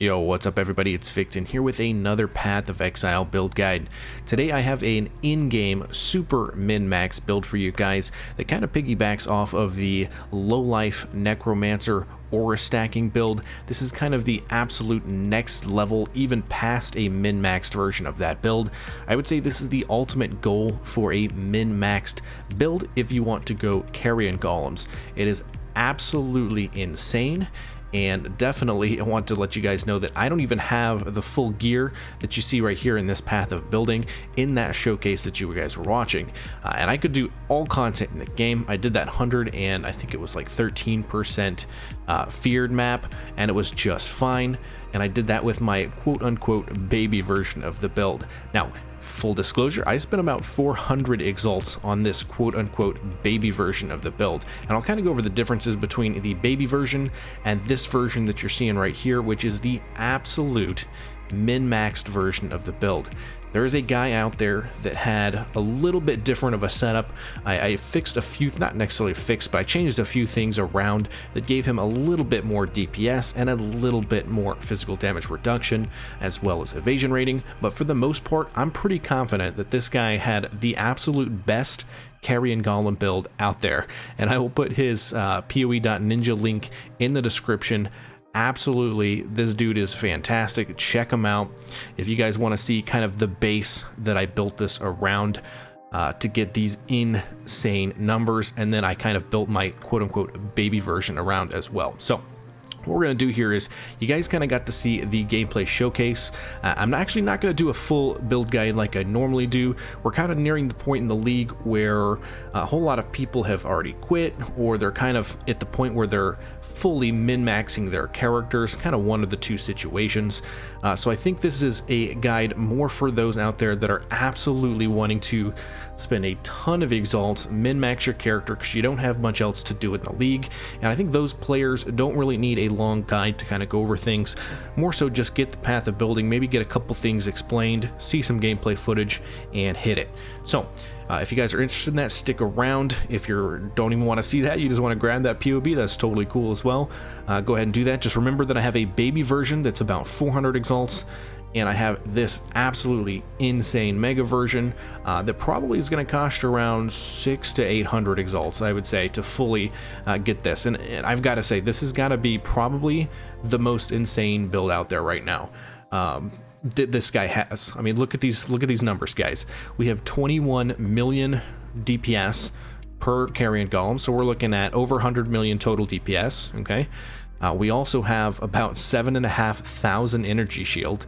Yo, what's up everybody, it's Victon here with another Path of Exile build guide. Today I have an in-game super min-max build for you guys that kind of piggybacks off of the low-life Necromancer aura stacking build. This is kind of the absolute next level, even past a min-maxed version of that build. I would say this is the ultimate goal for a min-maxed build if you want to go Carrion golems. It is absolutely insane. And definitely I want to let you guys know that I don't even have the full gear that you see right here in this path of building in that showcase that you guys were watching. And I could do all content in the game. I did that 100 and I think it was like 13% feared map, and it was just fine. And I did that with my quote-unquote baby version of the build. Now, full disclosure, I spent about 400 exalts on this quote-unquote baby version of the build, and I'll kind of go over the differences between the baby version and this version that you're seeing right here, which is the absolute min-maxed version of the build. There is a guy out there that had a little bit different of a setup. I fixed a few, not necessarily fixed, but I changed a few things around that gave him a little bit more DPS and a little bit more physical damage reduction, as well as evasion rating. But for the most part, I'm pretty confident that this guy had the absolute best Carrion Golem build out there. And I will put his POE.Ninja link in the description. Absolutely, this dude is fantastic. Check him out if you guys want to see kind of the base that I built this around to get these insane numbers, and then I kind of built my quote-unquote baby version around as well. So what we're going to do here is, you guys kind of got to see the gameplay showcase. I'm actually not going to do a full build guide like I normally do. We're kind of nearing the point in the league where a whole lot of people have already quit, or they're kind of at the point where they're fully min-maxing their characters, kind of one of the two situations. So I think this is a guide more for those out there that are absolutely wanting to spend a ton of exalts, min-max your character because you don't have much else to do in the league. And I think those players don't really need a long guide to kind of go over things. More so just get the path of building, maybe get a couple things explained, see some gameplay footage, and hit it. So if you guys are interested in that, stick around. If you don't even want to see that, you just want to grab that POB, that's totally cool as well. Go ahead and do that. Just remember that I have a baby version that's about 400 exalts, and I have this absolutely insane mega version that probably is going to cost around 600 to 800 exalts, I would say, to fully get this. And I've got to say, this has got to be probably the most insane build out there right now. This guy has. I mean, look at these numbers, guys. We have 21 million DPS per Carrion Golem, so we're looking at over 100 million total DPS. Okay, we also have about 7,500 energy shield,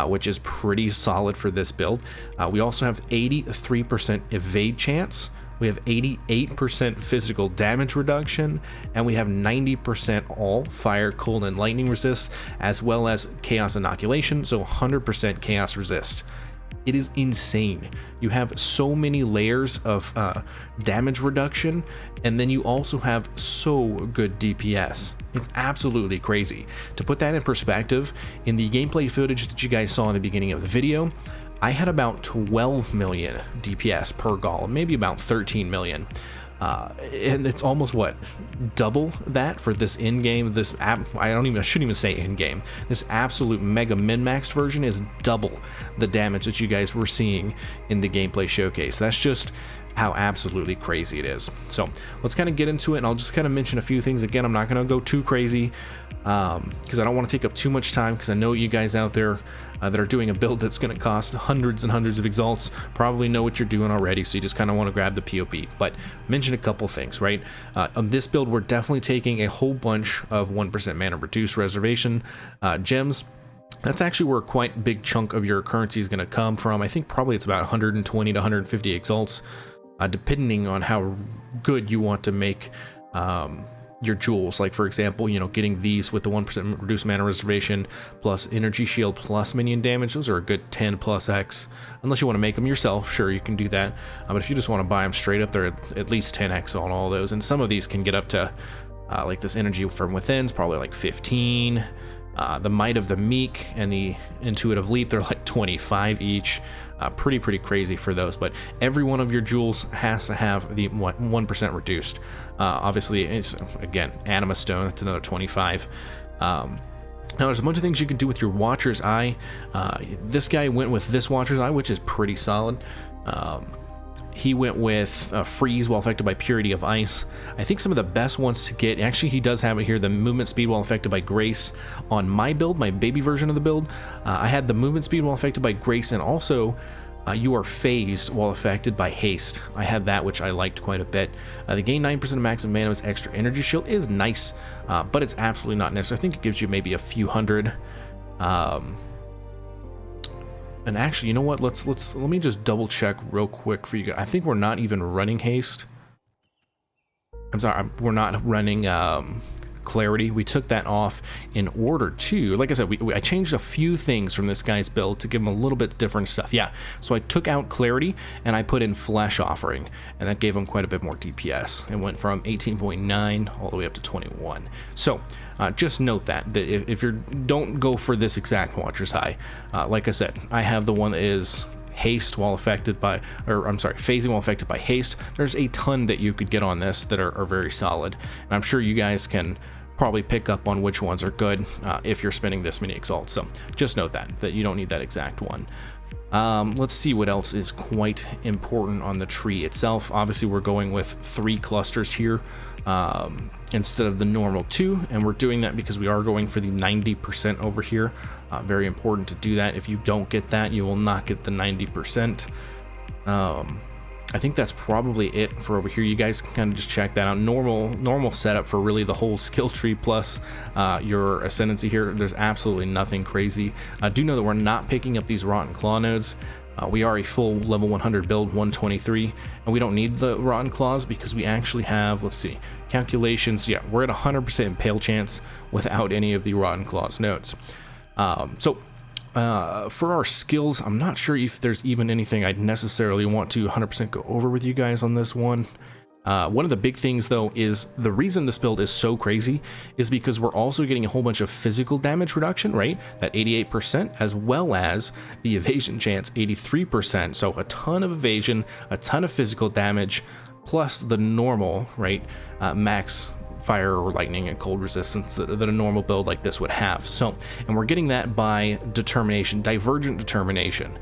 which is pretty solid for this build. We also have 83% evade chance. We have 88% physical damage reduction, and we have 90% all fire, cold, and lightning resist, as well as chaos inoculation, so 100% chaos resist. It is insane. You have so many layers of damage reduction, and then you also have so good DPS. It's absolutely crazy. To put that in perspective, in the gameplay footage that you guys saw in the beginning of the video, I had about 12 million DPS per golem, maybe about 13 million. And it's almost what, double that for this in-game. This I shouldn't even say in-game. This absolute mega min-maxed version is double the damage that you guys were seeing in the gameplay showcase. That's just how absolutely crazy it is. So let's kind of get into it, and I'll just kind of mention a few things. Again, I'm not going to go too crazy because I don't want to take up too much time, because I know you guys out there that are doing a build that's going to cost hundreds and hundreds of exalts probably know what you're doing already, so you just kind of want to grab the POP. But mention a couple things, right? On this build, we're definitely taking a whole bunch of 1% mana reduced reservation gems. That's actually where quite a big chunk of your currency is going to come from. I think probably it's about 120 to 150 exalts, depending on how good you want to make your jewels. Like, for example, you know, getting these with the 1% reduced mana reservation plus energy shield plus minion damage, those are a good 10 plus X. Unless you want to make them yourself, sure, you can do that. But if you just want to buy them straight up, they're at least 10x on all those. And some of these can get up to like this energy from within is probably like 15. The Might of the Meek and the Intuitive Leap, they're like 25 each. Pretty crazy for those, but every one of your jewels has to have the 1% reduced. Obviously, it's, again, Anima Stone, that's another 25. Now there's a bunch of things you can do with your Watcher's Eye. This guy went with this Watcher's Eye, which is pretty solid. He went with freeze while affected by purity of ice. I think some of the best ones to get, actually he does have it here, the movement speed while affected by grace. On my build, my baby version of the build, I had the movement speed while affected by grace, and also you are phased while affected by haste. I had that, which I liked quite a bit. The gain 9% of maximum mana with extra energy shield is nice, but it's absolutely not necessary. I think it gives you maybe a few hundred. And actually, you know what? Let me just double check real quick for you guys. I think we're not even running haste. I'm sorry, we're not running clarity. We took that off in order to, like I said, I changed a few things from this guy's build to give him a little bit different stuff. Yeah, so I took out clarity and I put in flesh offering, and that gave him quite a bit more DPS. It went from 18.9 all the way up to 21. So just note that if you don't go for this exact Watcher's Eye, like I said, I have the one that is haste while affected by, or I'm sorry, phasing while affected by haste. There's a ton that you could get on this that are very solid, and I'm sure you guys can probably pick up on which ones are good if you're spending this many exalts. So just note that you don't need that exact one. Let's see what else is quite important on the tree itself. Obviously we're going with 3 clusters here instead of the normal 2, and we're doing that because we are going for the 90% over here. Very important to do that. If you don't get that, you will not get the 90%. I think that's probably it for over here. You guys can kind of just check that out. Normal setup for really the whole skill tree plus your ascendancy here. There's absolutely nothing crazy. Do know that we're not picking up these Rotten Claw nodes. We are a full level 100 build, 123, and we don't need the Rotten Claws because we actually have, let's see, calculations. Yeah, we're at 100% impale chance without any of the Rotten Claws nodes. For our skills, I'm not sure if there's even anything I'd necessarily want to 100% go over with you guys on this one. One of the big things though is the reason this build is so crazy is because we're also getting a whole bunch of physical damage reduction, right? That 88%, as well as the evasion chance, 83%. So a ton of evasion, a ton of physical damage, plus the normal, right, max fire or lightning and cold resistance that a normal build like this would have. So, and we're getting that by determination, divergent determination.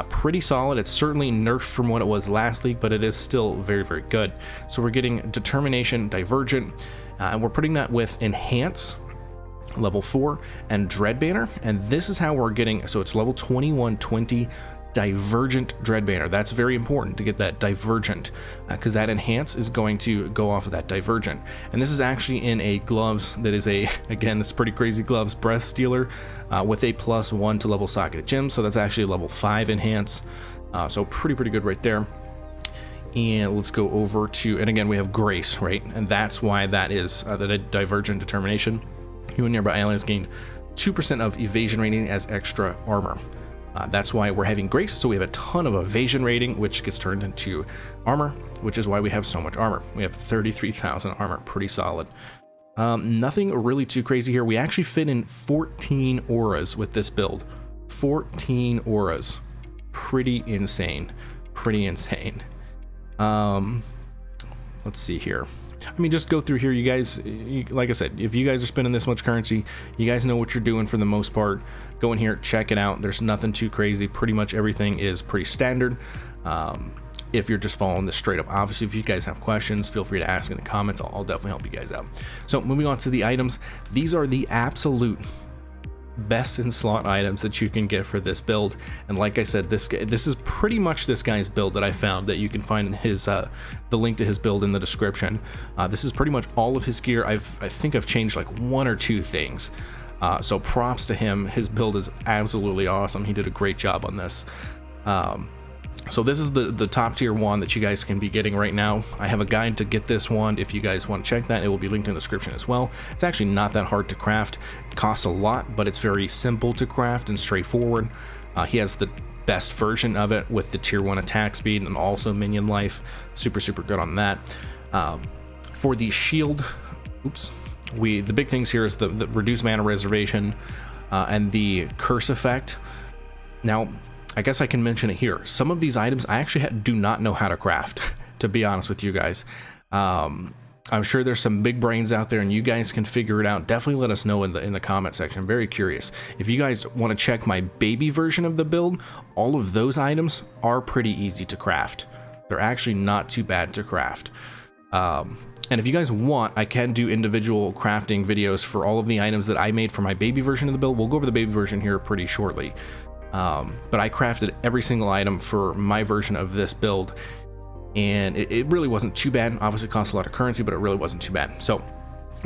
Pretty solid. It's certainly nerfed from what it was last league, but it is still very, very good. So we're getting determination, divergent, and we're putting that with enhance, level 4, and dread banner. And this is how we're getting, so it's level 2120 divergent dread banner. That's very important to get that divergent because that enhance is going to go off of that divergent. And this is actually in a gloves that is a, again, it's pretty crazy gloves, breath stealer with a +1 to level socket gem. So that's actually a level 5 enhance. So pretty good right there. And let's go over to, and again, we have grace, right? And that's why that is the divergent determination. You and nearby allies gain 2% of evasion rating as extra armor. That's why we're having grace, so we have a ton of evasion rating, which gets turned into armor, which is why we have so much armor. We have 33,000 armor, pretty solid. Nothing really too crazy here. We actually fit in 14 auras with this build. 14 auras. Pretty insane. Pretty insane. Let's see here. I mean, just go through here, you guys. Like I said, if you guys are spending this much currency, you guys know what you're doing for the most part. Go in here, check it out. There's nothing too crazy. Pretty much everything is pretty standard. If you're just following this straight up. Obviously, if you guys have questions, feel free to ask in the comments. I'll definitely help you guys out. So moving on to the items, these are the absolute best in slot items that you can get for this build. And like I said, this is pretty much this guy's build that I found, that you can find his the link to his build in the description. This is pretty much all of his gear. I think I've changed like 1 or 2 things, so props to him. His build is absolutely awesome. He did a great job on this. So this is the top tier wand that you guys can be getting right now. I have a guide to get this wand. If you guys want to check that, it will be linked in the description as well. It's actually not that hard to craft. It costs a lot, but it's very simple to craft and straightforward. He has the best version of it with the tier 1 attack speed and also minion life. Super good on that. For the shield, the big things here is the reduced mana reservation and the curse effect. Now, I guess I can mention it here. Some of these items I actually do not know how to craft, to be honest with you guys. I'm sure there's some big brains out there and you guys can figure it out. Definitely let us know in the comment section. I'm very curious. If you guys want to check my baby version of the build, all of those items are pretty easy to craft. They're actually not too bad to craft. And if you guys want, I can do individual crafting videos for all of the items that I made for my baby version of the build. We'll go over the baby version here pretty shortly. But I crafted every single item for my version of this build, and it really wasn't too bad. Obviously it costs a lot of currency, but it really wasn't too bad. So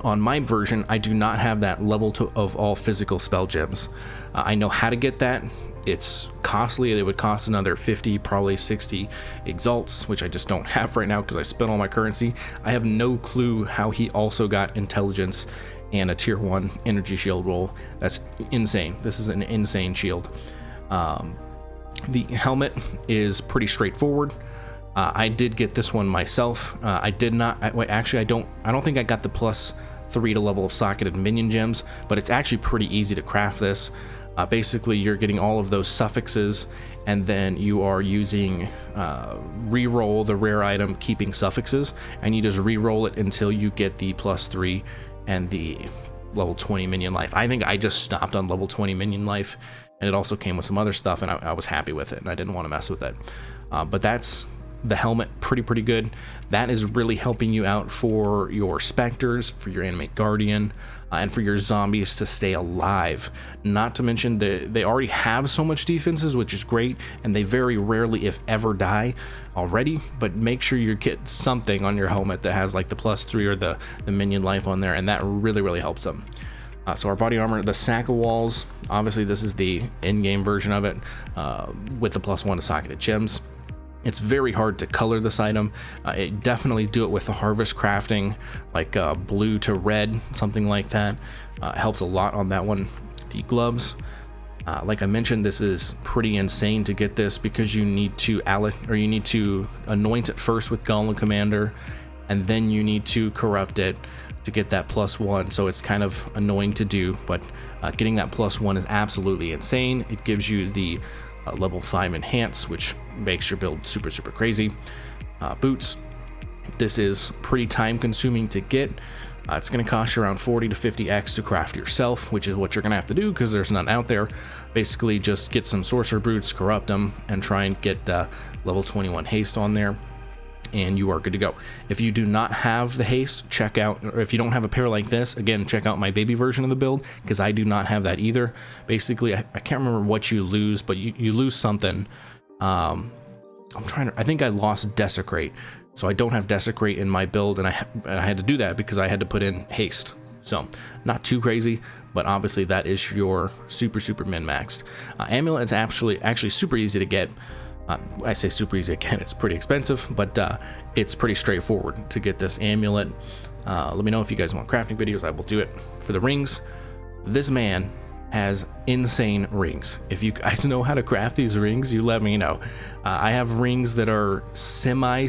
on my version, I do not have that level of all physical spell gems. I know how to get that. It's costly. It would cost another 50, probably 60 exalts, which I just don't have right now because I spent all my currency. I have no clue how he also got intelligence and a tier 1 energy shield roll. That's insane. This is an insane shield. The helmet is pretty straightforward. I did get this one myself. I did not, wait, actually I don't think I got the +3 to level of socketed minion gems, but it's actually pretty easy to craft this. Basically you're getting all of those suffixes, and then you are using re-roll the rare item keeping suffixes, and you just re-roll it until you get the +3 and the level 20 minion life. I think I just stopped on level 20 minion life, and it also came with some other stuff, and I was happy with it and I didn't want to mess with it. But that's the helmet, pretty good. That is really helping you out for your specters, for your Animate Guardian, and for your zombies to stay alive. Not to mention they already have so much defenses, which is great, and they very rarely, if ever, die already. But make sure you get something on your helmet that has like the +3 or the minion life on there, and that really helps them. So our body armor, the sack of walls, obviously this is the in-game version of it, with the +1 to socketed gems. It's very hard to color this item. Definitely do it with the harvest crafting, like blue to red, something like that. It helps a lot on that one. The gloves, like I mentioned, this is pretty insane to get this because you need to anoint it first with Golem Commander, and then you need to corrupt it to get that +1. So it's kind of annoying to do, but getting that +1 is absolutely insane. It gives you the level 5 enhance, which makes your build super crazy. Boots, this is pretty time consuming to get. It's going to cost you around 40 to 50x to craft yourself, which is what you're going to have to do because there's none out there. Basically just get some sorcerer boots, corrupt them, and try and get level 21 haste on there, and you are good to go. If you do not have the haste, check out, or if you don't have a pair like this, again, check out my baby version of the build, because I do not have that either. Basically, I can't remember what you lose, but you lose something. I think I lost Desecrate, so I don't have Desecrate in my build, and I had to do that because I had to put in haste. So not too crazy, but obviously that is your super min-maxed. Amulet is actually super easy to get. I say super easy again, it's pretty expensive, but it's pretty straightforward to get this amulet. Let me know if you guys want crafting videos, I will do it. For the rings, this man has insane rings. If you guys know how to craft these rings, you let me know. I have rings that are similar,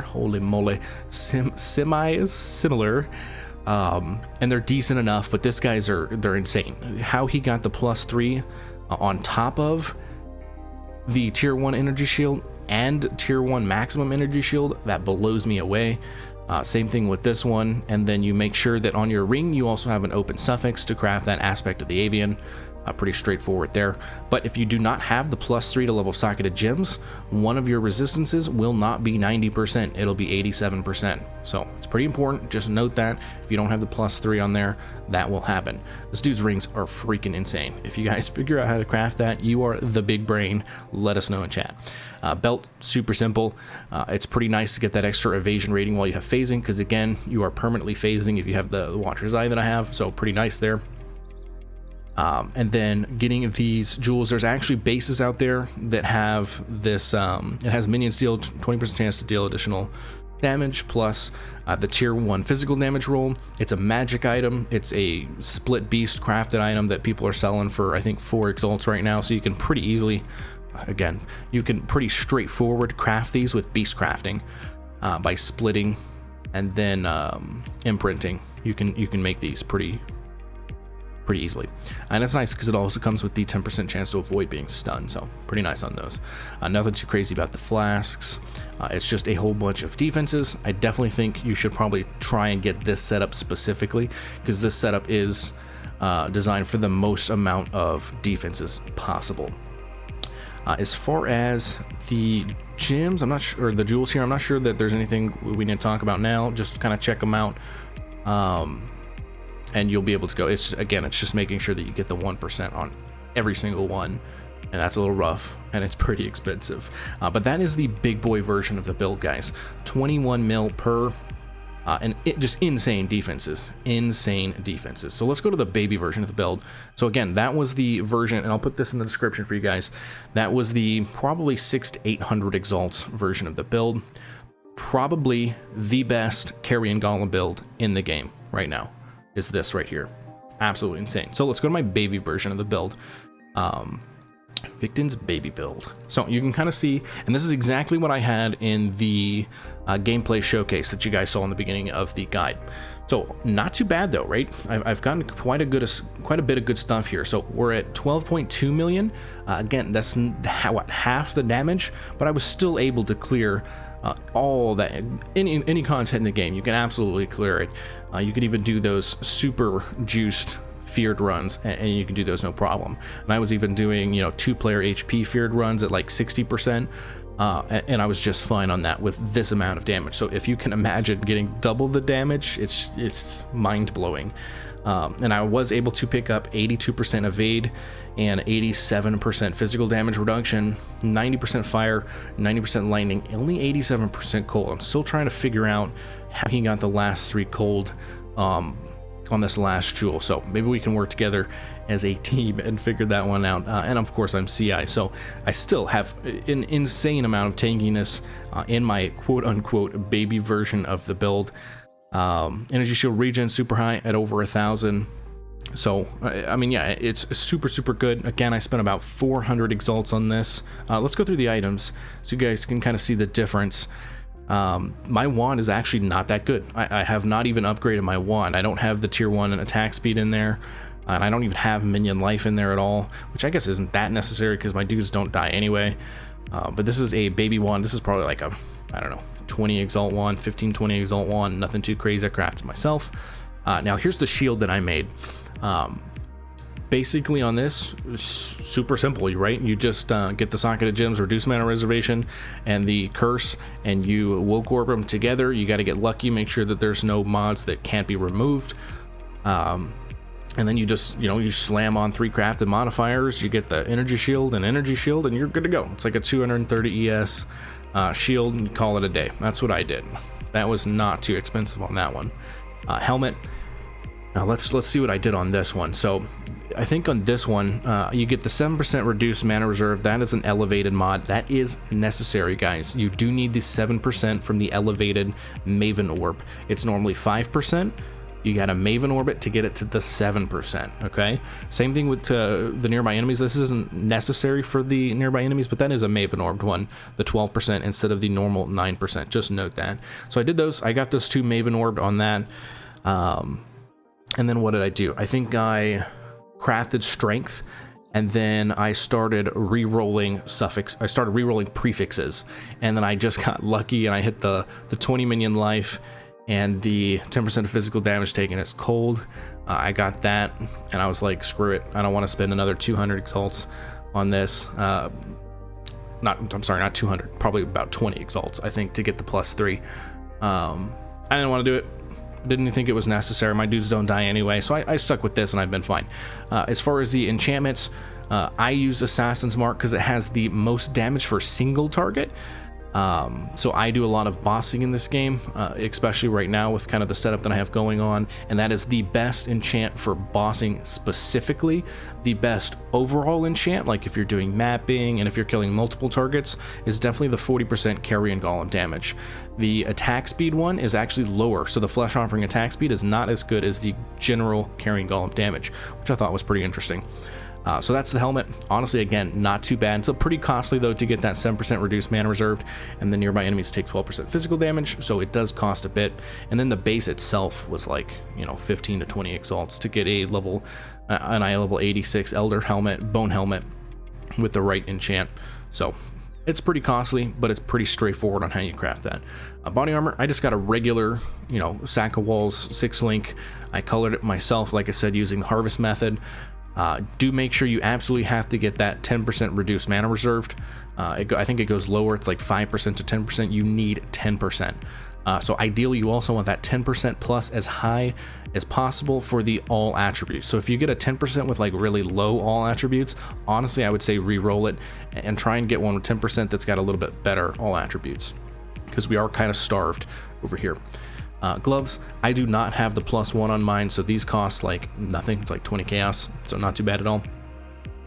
holy moly, similar, and they're decent enough, but this guy's they're insane. How he got the +3 on top of the tier 1 energy shield and tier 1 maximum energy shield, that blows me away. Same thing with this one, and then you make sure that on your ring you also have an open suffix to craft that aspect of the avian. Pretty straightforward there. But if you do not have the +3 to level socketed gems, one of your resistances will not be 90%, it'll be 87%. So it's pretty important, just note that if you don't have the +3 on there, that will happen. This dude's rings are freaking insane. If you guys figure out how to craft that, you are the big brain. Let us know in chat. Belt, super simple. It's pretty nice to get that extra evasion rating while you have phasing, because again, you are permanently phasing if you have the Watcher's Eye that I have, so pretty nice there. And then getting these jewels, there's actually bases out there that have this, it has minions deal 20% chance to deal additional damage, plus the tier 1 physical damage roll. It's a magic item. It's a split beast crafted item that people are selling for, I think, 4 exalts right now, so you can pretty easily, again, you can pretty straightforward craft these with beast crafting by splitting and then imprinting. You can make these pretty pretty easily. And that's nice because it also comes with the 10% chance to avoid being stunned, so pretty nice on those. Nothing too crazy about the flasks. It's just a whole bunch of defenses. I definitely think you should probably try and get this setup specifically, because this setup is designed for the most amount of defenses possible. As far as the gems, I'm not sure, or the jewels here, I'm not sure that there's anything we need to talk about now. Just kind of check them out. And you'll be able to go. It's just making sure that you get the 1% on every single one, and that's a little rough and it's pretty expensive. But that is the Big Boi version of the build, guys. 21 mil per, and just insane defenses, So let's go to the baby version of the build. So again, that was the version, and I'll put this in the description for you guys. That was the probably 600 to 800 exalts version of the build. Probably the best Carrion Golem build in the game right now is this right here. Absolutely insane. So let's go to my baby version of the build. Victon's baby build. So you can kind of see, and this is exactly what I had in the gameplay showcase that you guys saw in the beginning of the guide. So not too bad though, right? I've gotten quite a bit of good stuff here. So we're at 12.2 million. Again, that's what, half the damage, but I was still able to clear all that, any content in the game. You can absolutely clear it. You could even do those super juiced feared runs, and you can do those no problem. And I was even doing, 2-player HP feared runs at like 60%, and I was just fine on that with this amount of damage. So if you can imagine getting double the damage, it's mind-blowing. And I was able to pick up 82% evade and 87% physical damage reduction, 90% fire, 90% lightning, only 87% cold. I'm still trying to figure out how he got the last 3 cold on this last jewel. So maybe we can work together as a team and figure that one out. And of course I'm CI, so I still have an insane amount of tankiness in my quote-unquote baby version of the build. Energy shield regen super high at over 1,000. So I mean, yeah, it's super good. Again, I spent about 400 exalts on this. Let's go through the items so you guys can kind of see the difference. My wand is actually not that good. I have not even upgraded my wand. I don't have the tier 1 attack speed in there, and I don't even have minion life in there at all, which I guess isn't that necessary because my dudes don't die anyway. But this is a baby wand. This is probably like a, I don't know, 20 exalt wand, 15-20 exalt wand, nothing too crazy. I crafted myself. Now here's the shield that I made. Basically on this, super simple, right? You just get the socket of gems, reduce mana reservation, and the curse, and you woke orb them together. You got to get lucky, make sure that there's no mods that can't be removed. And then you just, you slam on 3 crafted modifiers, you get the energy shield, and you're good to go. It's like a 230 ES shield, and you call it a day. That's what I did. That was not too expensive on that one. Helmet. Now let's see what I did on this one. So I think on this one, you get the 7% reduced mana reserve. That is an elevated mod. That is necessary, guys. You do need the 7% from the elevated Maven Orb. It's normally 5%. You got a Maven Orbit to get it to the 7%, okay? Same thing with the nearby enemies. This isn't necessary for the nearby enemies, but that is a Maven Orbed one, the 12% instead of the normal 9%. Just note that. So I did those. I got those 2 Maven Orbed on that. And then what did I do? I think I crafted strength, and then I started re-rolling prefixes, and then I just got lucky and I hit the 20 minion life and the 10% of physical damage taken as cold. I got that, and I was like, screw it, I don't want to spend another 200 exalts on this. I'm sorry, not 200, probably about 20 exalts, I think, to get the +3. I didn't want to do it. Didn't think it was necessary. My dudes don't die anyway, so I stuck with this and I've been fine. As far as the enchantments, I use Assassin's Mark because it has the most damage for single target. So I do a lot of bossing in this game, especially right now with kind of the setup that I have going on, and that is the best enchant for bossing specifically. The best overall enchant, like if you're doing mapping and if you're killing multiple targets, is definitely the 40% Carrion Golem damage. The attack speed one is actually lower, so the Flesh Offering attack speed is not as good as the general Carrion Golem damage, which I thought was pretty interesting. So that's the helmet. Honestly, again, not too bad. It's pretty costly though to get that 7% reduced mana reserved, and the nearby enemies take 12% physical damage, so it does cost a bit. And then the base itself was like, you know, 15 to 20 exalts to get a level, an level 86 Elder helmet, Bone helmet with the right enchant. So it's pretty costly, but it's pretty straightforward on how you craft that. Body armor, I just got a regular, you know, Sack of Walls 6-link. I colored it myself, like I said, using the harvest method. Do make sure you absolutely have to get that 10% reduced mana reserved. I think it goes lower, it's like 5% to 10%. You need 10%. So ideally you also want that 10% plus as high as possible for the all attributes. So if you get a 10% with like really low all attributes, honestly I would say re-roll it and try and get one with 10% that's got a little bit better all attributes, because we are kind of starved over here. Gloves, I do not have the +1 on mine, so these cost like nothing. It's like 20 chaos, so not too bad at all.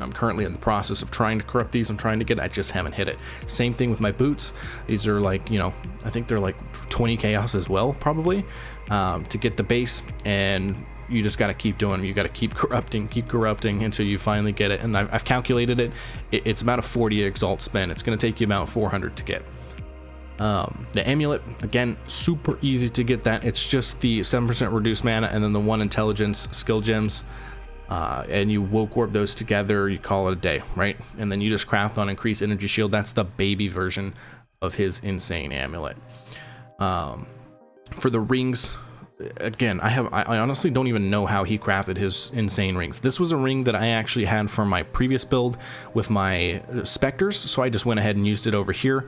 I'm currently in the process of trying to corrupt these. I'm trying to get it, I just haven't hit it. Same thing with my boots. These are like, you know, I think they're like 20 chaos as well, probably, to get the base, and you just got to keep doing them. You got to keep corrupting until you finally get it. And I've calculated it. It's about a 40 exalt spend. It's going to take you about 400 to get. The amulet, again, super easy to get that. It's just the 7% reduced mana and then the 1 intelligence skill gems, and you woke warp those together, you call it a day, right? And then you just craft on increased energy shield. That's the baby version of his insane amulet. For the rings, again, I honestly don't even know how he crafted his insane rings. This was a ring that I actually had from my previous build with my specters, so I just went ahead and used it over here.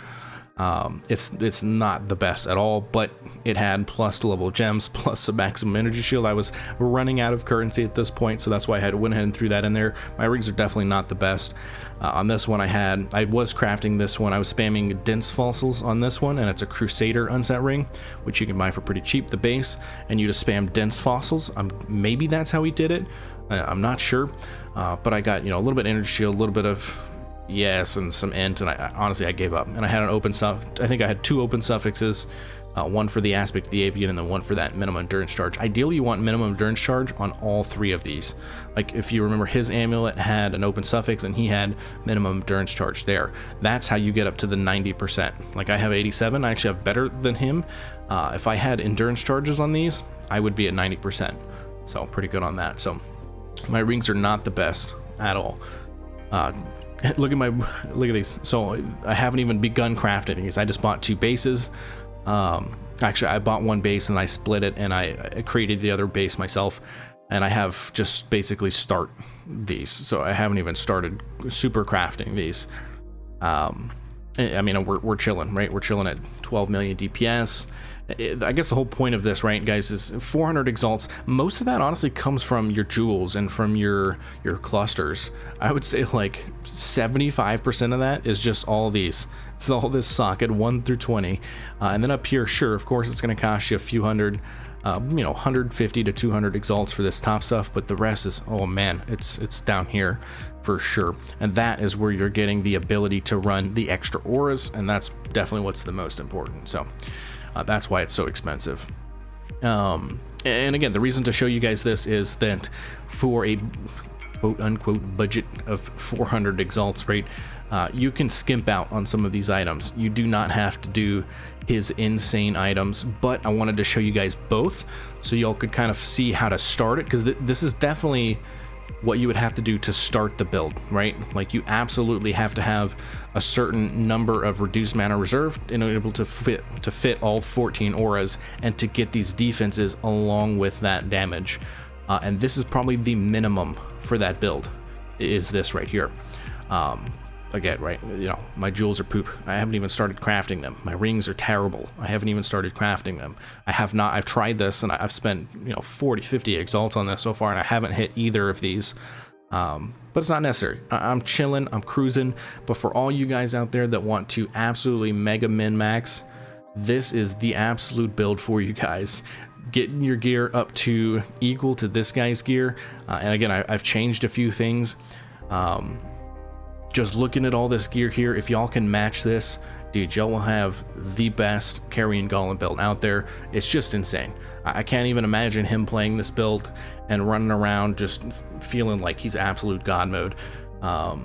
It's not the best at all, but it had plus level gems plus a maximum energy shield. I was running out of currency at this point, so that's why I went ahead and threw that in there. My rings are definitely not the best. On this one I was crafting this one. I was spamming dense fossils on this one, and it's a Crusader unset ring, which you can buy for pretty cheap, the base, and you just spam dense fossils. Maybe that's how he did it. I'm not sure, but I got, you know, a little bit energy shield, a little bit of yes, and some int, and honestly I gave up. And I had an open I think I had 2 open suffixes, one for the aspect of the avian and then one for that minimum endurance charge. Ideally you want minimum endurance charge on all 3 of these. Like if you remember, his amulet had an open suffix and he had minimum endurance charge there. That's how you get up to the 90%. Like I have 87, I actually have better than him. If I had endurance charges on these, I would be at 90%. So pretty good on that. So my rings are not the best at all. Look at these. So I haven't even begun crafting these. I just bought 2 bases. Actually I bought 1 base and I split it, and I created the other base myself, and I have just basically start these. So I haven't even started super crafting these. I mean, we're chilling, right? We're chilling at 12 million DPS. I guess the whole point of this, right, guys, is 400 exalts. Most of that honestly comes from your jewels and from your clusters. I would say like 75% of that is just all these. It's all this socket 1 through 20, and then up here, sure, of course, it's going to cost you a few hundred, you know, 150 to 200 exalts for this top stuff, but the rest is, oh man, it's down here for sure. And that is where you're getting the ability to run the extra auras, and that's definitely what's the most important. So that's why it's so expensive. And again, the reason to show you guys this is that for a quote-unquote budget of 400 exalts, right, you can skimp out on some of these items. You do not have to do his insane items, but I wanted to show you guys both so y'all could kind of see how to start it, because this is definitely what you would have to do to start the build, right? Like you absolutely have to have a certain number of reduced mana reserved in order to fit all 14 auras and to get these defenses along with that damage. And this is probably the minimum for that build, is this right here. Again, right, you know, my jewels are poop. I haven't even started crafting them. My rings are terrible. I haven't even started crafting them. I've tried this and I've spent, you know, 40, 50 exalts on this so far, and I haven't hit either of these. But it's not necessary. I'm chilling, I'm cruising. But for all you guys out there that want to absolutely mega min max, this is the absolute build for you guys. Getting your gear up to equal to this guy's gear. And again, I've changed a few things. just looking at all this gear here, if y'all can match this, dude, y'all will have the best Carrion Golem build out there. It's just insane. I can't even imagine him playing this build and running around just feeling like he's absolute god mode. Oh,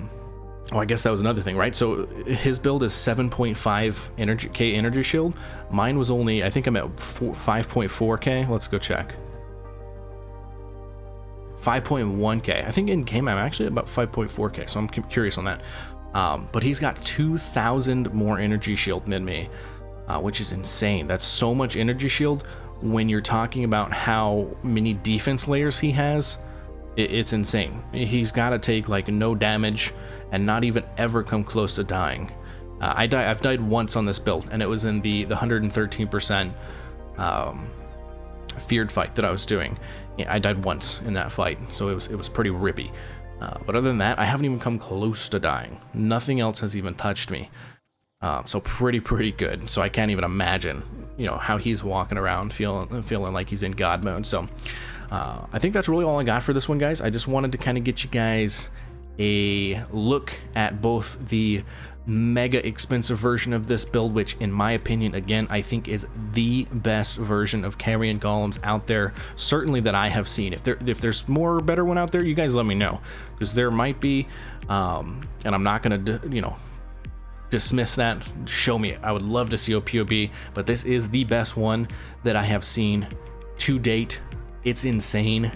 I guess that was another thing, right? So his build is 7.5 K energy shield. Mine was only, I think I'm at 5.4K. Let's go check. 5.1K. I think in game I'm actually about 5.4K, so I'm curious on that. But he's got 2,000 more energy shield than me, which is insane. That's so much energy shield when you're talking about how many defense layers he has. It's insane. He's got to take like no damage and not even ever come close to dying. I've died once on this build, and it was in the 113% feared fight that I was doing. Yeah, I died once in that fight, so it was pretty rippy. But other than that, I haven't even come close to dying. Nothing else has even touched me. So pretty good. So I can't even imagine, you know, how he's walking around feeling like he's in god mode. So I think that's really all I got for this one, guys. I just wanted to kind of get you guys a look at both the mega expensive version of this build, which in my opinion, again, I think is the best version of Carrion Golems out there, certainly that I have seen. If there's more better one out there, you guys let me know, because there might be, and I'm not gonna you know, dismiss that. Show me it. I would love to see a POB, but this is the best one that I have seen to date. It's insane.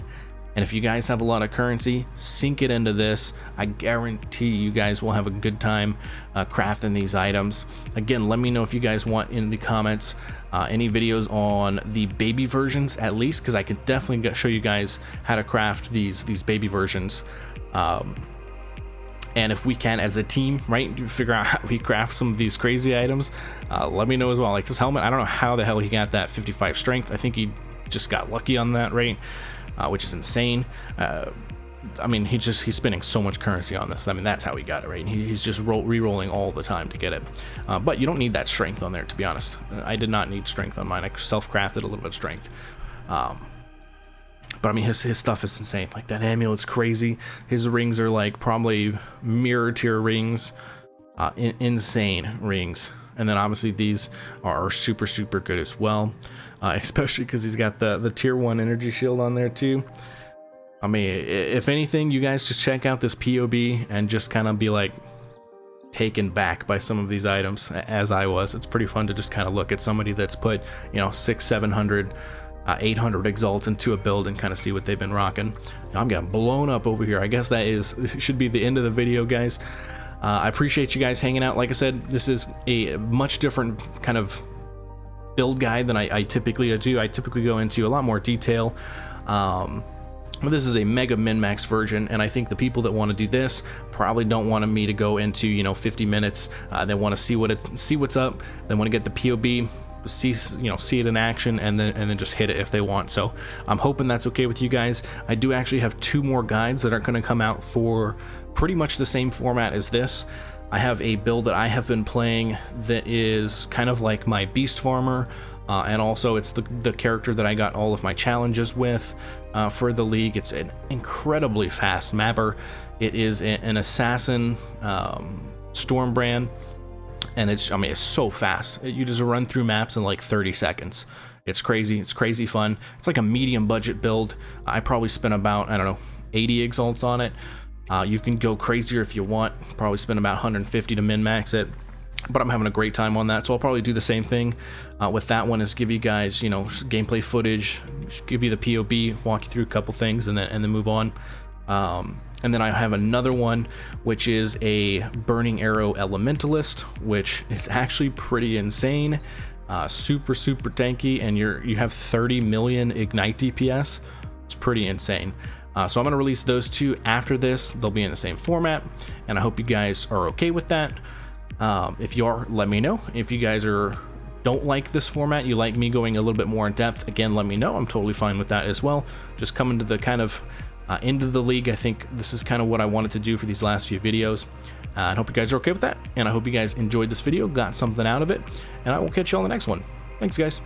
And if you guys have a lot of currency, sink it into this. I guarantee you guys will have a good time crafting these items. Again, let me know if you guys want in the comments any videos on the baby versions, at least, because I could definitely show you guys how to craft these baby versions. And if we can, as a team, right, figure out how we craft some of these crazy items, let me know as well. Like this helmet, I don't know how the hell he got that 55 strength. I think he just got lucky on that, right? Which is insane. I mean, he's spending so much currency on this. I mean, that's how he got it, right? He's just re-rolling all the time to get it. But you don't need that strength on there, to be honest. I did not need strength on mine. I self-crafted a little bit of strength. But I mean, his stuff is insane. Like that amulet's crazy. His rings are like probably mirror tier rings, insane rings. And then obviously these are super good as well, especially because he's got the tier 1 energy shield on there too. I mean, if anything, you guys just check out this POB and just kind of be like taken back by some of these items, as I was. It's pretty fun to just kind of look at somebody that's put, you know, 600, 700, 800 exalts into a build and kind of see what they've been rocking. I'm getting blown up over here. I guess that should be the end of the video, guys. I appreciate you guys hanging out. Like I said, this is a much different kind of build guide than I typically do. I typically go into a lot more detail. But this is a mega min-max version, and I think the people that want to do this probably don't want me to go into, you know, 50 minutes. They want to see what's up. They want to get the POB, see it in action, and then just hit it if they want. So I'm hoping that's okay with you guys. I do actually have 2 more guides that are going to come out for pretty much the same format as this. I have a build that I have been playing that is kind of like my beast farmer, and also it's the character that I got all of my challenges with for the league. It's an incredibly fast mapper. It is an assassin Stormbrand, and it's so fast. You just run through maps in like 30 seconds. It's crazy. It's crazy fun. It's like a medium budget build. I probably spent about, I don't know, 80 exalts on it. You can go crazier if you want. Probably spend about 150 to min-max it, but I'm having a great time on that, so I'll probably do the same thing with that one, is give you guys, you know, gameplay footage, give you the POB, walk you through a couple things, and then move on. And then I have another one, which is a Burning Arrow Elementalist, which is actually pretty insane, super tanky, and you have 30 million ignite DPS. It's pretty insane. So I'm going to release those 2 after this. They'll be in the same format, and I hope you guys are okay with that. If you are, let me know. If you guys don't like this format, you like me going a little bit more in depth, again, let me know. I'm totally fine with that as well. Just coming to the kind of end of the league. I think this is kind of what I wanted to do for these last few videos. I hope you guys are okay with that, and I hope you guys enjoyed this video, got something out of it, and I will catch you on the next one. Thanks, guys.